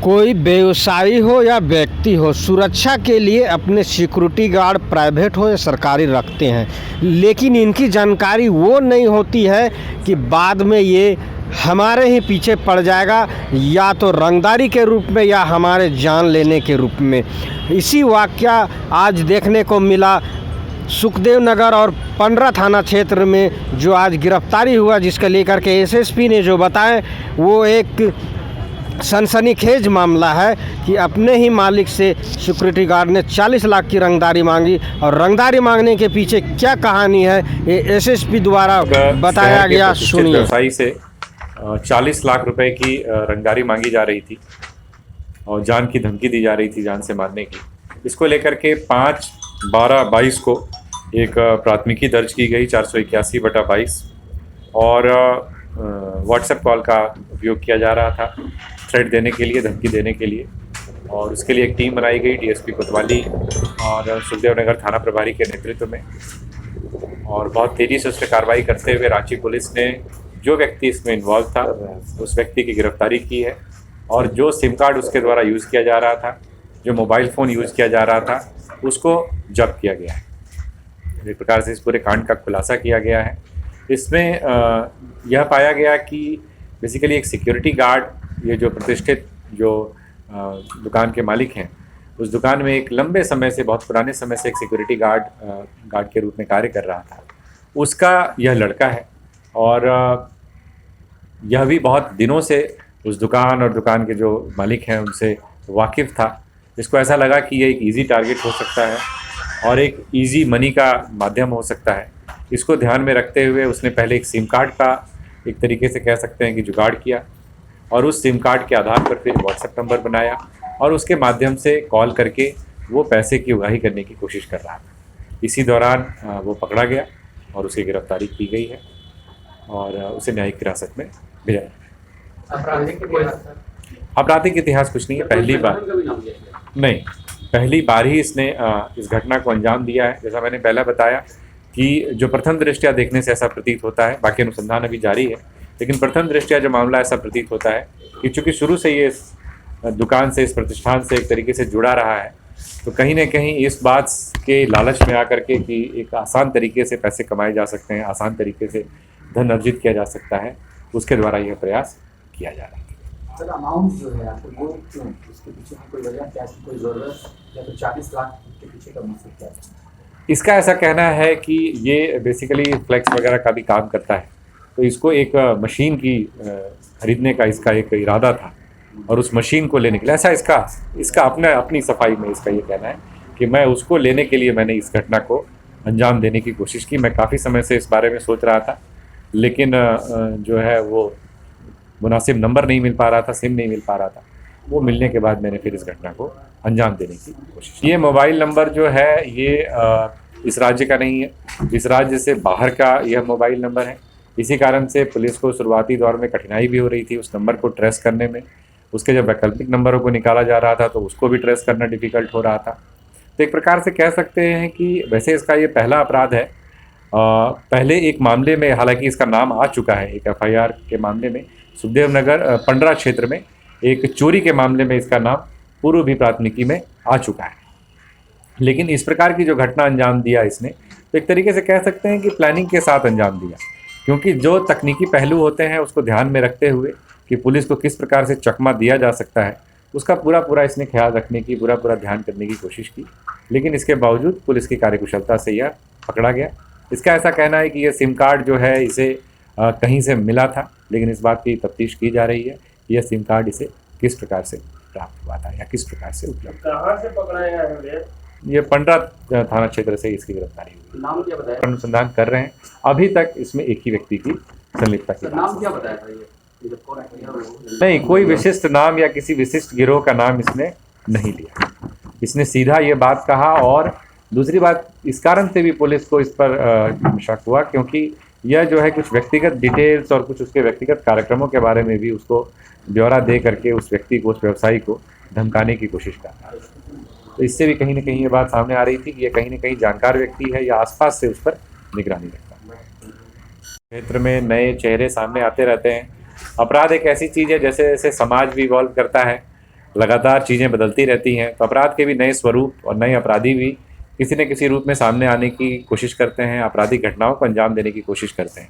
कोई व्यवसायी हो या व्यक्ति हो, सुरक्षा के लिए अपने सिक्योरिटी गार्ड प्राइवेट हो या सरकारी रखते हैं, लेकिन इनकी जानकारी वो नहीं होती है कि बाद में ये हमारे ही पीछे पड़ जाएगा, या तो रंगदारी के रूप में या हमारे जान लेने के रूप में। इसी वाक़या आज देखने को मिला सुखदेव नगर और पंडरा थाना क्षेत्र में, जो आज गिरफ्तारी हुआ, जिसके लेकर के एसएसपी ने जो बताएं वो एक सनसनीखेज मामला है कि अपने ही मालिक से सिक्योरिटी गार्ड ने 40 लाख की रंगदारी मांगी, और रंगदारी मांगने के पीछे क्या कहानी है ये एसएसपी द्वारा बताया गया। सुनिए। व्यवसायी से 40 लाख रुपए की रंगदारी मांगी जा रही थी और जान की धमकी दी जा रही थी, जान से मारने की। इसको लेकर के 5/12/22 को एक प्राथमिकी दर्ज की गई 481/22 और व्हाट्सएप कॉल का उपयोग किया जा रहा था थ्रेट देने के लिए, धमकी देने के लिए, और उसके लिए एक टीम बनाई गई डीएसपी कोतवाली और सुखदेव नगर थाना प्रभारी के नेतृत्व में, और बहुत तेज़ी से उस पर कार्रवाई करते हुए रांची पुलिस ने जो व्यक्ति इसमें इन्वॉल्व था उस व्यक्ति की गिरफ्तारी की है, और जो सिम कार्ड उसके द्वारा यूज़ किया जा रहा था, जो मोबाइल फ़ोन यूज़ किया जा रहा था, उसको जब्त किया गया है। एक प्रकार से इस पूरे कांड का खुलासा किया गया है। इसमें यह पाया गया कि बेसिकली एक सिक्योरिटी गार्ड, ये जो प्रतिष्ठित जो दुकान के मालिक हैं, उस दुकान में एक लंबे समय से, बहुत पुराने समय से एक सिक्योरिटी गार्ड के रूप में कार्य कर रहा था। उसका यह लड़का है, और यह भी बहुत दिनों से उस दुकान और दुकान के जो मालिक हैं उनसे वाकिफ़ था। इसको ऐसा लगा कि ये एक इजी टारगेट हो सकता है और एक इजी मनी का माध्यम हो सकता है। इसको ध्यान में रखते हुए उसने पहले एक सिम कार्ड का, एक तरीके से कह सकते हैं कि जुगाड़ किया, और उस सिम कार्ड के आधार पर फिर व्हाट्सएप नंबर बनाया और उसके माध्यम से कॉल करके वो पैसे की उगाही करने की कोशिश कर रहा था। इसी दौरान वो पकड़ा गया और उसकी गिरफ्तारी की गई है और उसे न्यायिक हिरासत में भेजा। आपराधिक इतिहास कुछ नहीं है, पहली बार ही इसने इस घटना को अंजाम दिया है। जैसा मैंने पहले बताया कि जो प्रथम दृष्टया देखने से ऐसा प्रतीत होता है, बाकी अनुसंधान अभी जारी है, लेकिन प्रथम दृष्टया जो मामला ऐसा प्रतीत होता है कि चूँकि शुरू से ये इस दुकान से, इस प्रतिष्ठान से एक तरीके से जुड़ा रहा है, तो कहीं ना कहीं इस बात के लालच में आकर के कि एक आसान तरीके से पैसे कमाए जा सकते हैं, आसान तरीके से धन अर्जित किया जा सकता है, उसके द्वारा यह प्रयास किया जा रहा है। सर, अमाउंट जो है आपको वो क्यों, इसके पीछे कोई वजह, क्या कोई ज़रूरत, या तो 40 लाख के पीछे का मकसद क्या है? इसका ऐसा कहना है कि ये बेसिकली फ्लेक्स वगैरह का भी काम करता है, तो इसको एक मशीन की खरीदने का इसका एक इरादा था, और उस मशीन को लेने के लिए ऐसा इसका अपनी सफाई में इसका ये कहना है कि मैं उसको लेने के लिए मैंने इस घटना को अंजाम देने की कोशिश की। मैं काफ़ी समय से इस बारे में सोच रहा था, लेकिन जो है वो मुनासिब नंबर नहीं मिल पा रहा था, सिम नहीं मिल पा रहा था। वो मिलने के बाद मैंने फिर इस घटना को अंजाम देने की कोशिश की। ये मोबाइल नंबर जो है ये इस राज्य का नहीं है, इस राज्य से बाहर का यह मोबाइल नंबर है। इसी कारण से पुलिस को शुरुआती दौर में कठिनाई भी हो रही थी उस नंबर को ट्रेस करने में। उसके जब वैकल्पिक नंबरों को निकाला जा रहा था तो उसको भी ट्रेस करना डिफ़िकल्ट हो रहा था। तो एक प्रकार से कह सकते हैं कि वैसे इसका ये पहला अपराध है। पहले एक मामले में, हालांकि इसका नाम आ चुका है, एक एफआईआर के मामले में सुखदेव नगर पंडरा क्षेत्र में एक चोरी के मामले में इसका नाम पूर्व भी प्राथमिकी में आ चुका है। लेकिन इस प्रकार की जो घटना अंजाम दिया इसने, तो एक तरीके से कह सकते हैं कि प्लानिंग के साथ अंजाम दिया, क्योंकि जो तकनीकी पहलू होते हैं उसको ध्यान में रखते हुए कि पुलिस को किस प्रकार से चकमा दिया जा सकता है, उसका पूरा इसने ख्याल रखने की, पूरा ध्यान करने की कोशिश की। लेकिन इसके बावजूद पुलिस की कार्यकुशलता से यह पकड़ा गया। इसका ऐसा कहना है कि यह सिम कार्ड जो है इसे कहीं से मिला था, लेकिन इस बात की तफ्तीश की जा रही है कि यह सिम कार्ड इसे किस प्रकार से प्राप्त हुआ था या किस प्रकार से उपलब्ध। कहाँ से पकड़ा गया है? ये पंडरा थाना क्षेत्र से इसकी गिरफ्तारी हुई। नाम क्या बताया? अनुसंधान कर रहे हैं, अभी तक इसमें एक ही व्यक्ति की संलिप्तता की। नाम क्या बताया था ये? नहीं, कोई विशिष्ट नाम या किसी विशिष्ट गिरोह का नाम इसने नहीं लिया। इसने सीधा ये बात कहा, और दूसरी बात इस कारण से भी पुलिस को इस पर शक हुआ क्योंकि यह जो है कुछ व्यक्तिगत डिटेल्स और कुछ उसके व्यक्तिगत कार्यक्रमों के बारे में भी उसको ब्यौरा दे करके उस व्यक्ति को, उस व्यवसायी को धमकाने की कोशिश कर रहा है। तो इससे भी कहीं ना कहीं ये बात सामने आ रही थी कि ये कहीं ना कहीं जानकार व्यक्ति है या आसपास से उस पर निगरानी रखता है। क्षेत्र में नए चेहरे सामने आते रहते हैं। अपराध एक ऐसी चीज़ है, जैसे जैसे समाज भी इवॉल्व करता है, लगातार चीज़ें बदलती रहती हैं, तो अपराध के भी नए स्वरूप और नए अपराधी भी किसी न किसी रूप में सामने आने की कोशिश करते हैं, आपराधिक घटनाओं को अंजाम देने की कोशिश करते हैं।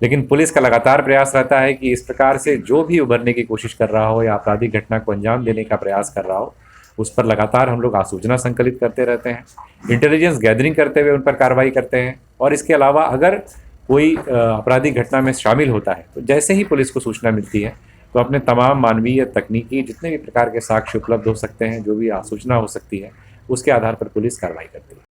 लेकिन पुलिस का लगातार प्रयास रहता है कि इस प्रकार से जो भी उभरने की कोशिश कर रहा हो या आपराधिक घटना को अंजाम देने का प्रयास कर रहा हो, उस पर लगातार हम लोग आसूचना संकलित करते रहते हैं, इंटेलिजेंस गैदरिंग करते हुए उन पर कार्रवाई करते हैं। और इसके अलावा अगर कोई आपराधिक घटना में शामिल होता है तो जैसे ही पुलिस को सूचना मिलती है तो अपने तमाम मानवीय, तकनीकी जितने भी प्रकार के साक्ष्य उपलब्ध हो सकते हैं, जो भी आसूचना हो सकती है, उसके आधार पर पुलिस कार्रवाई करती है।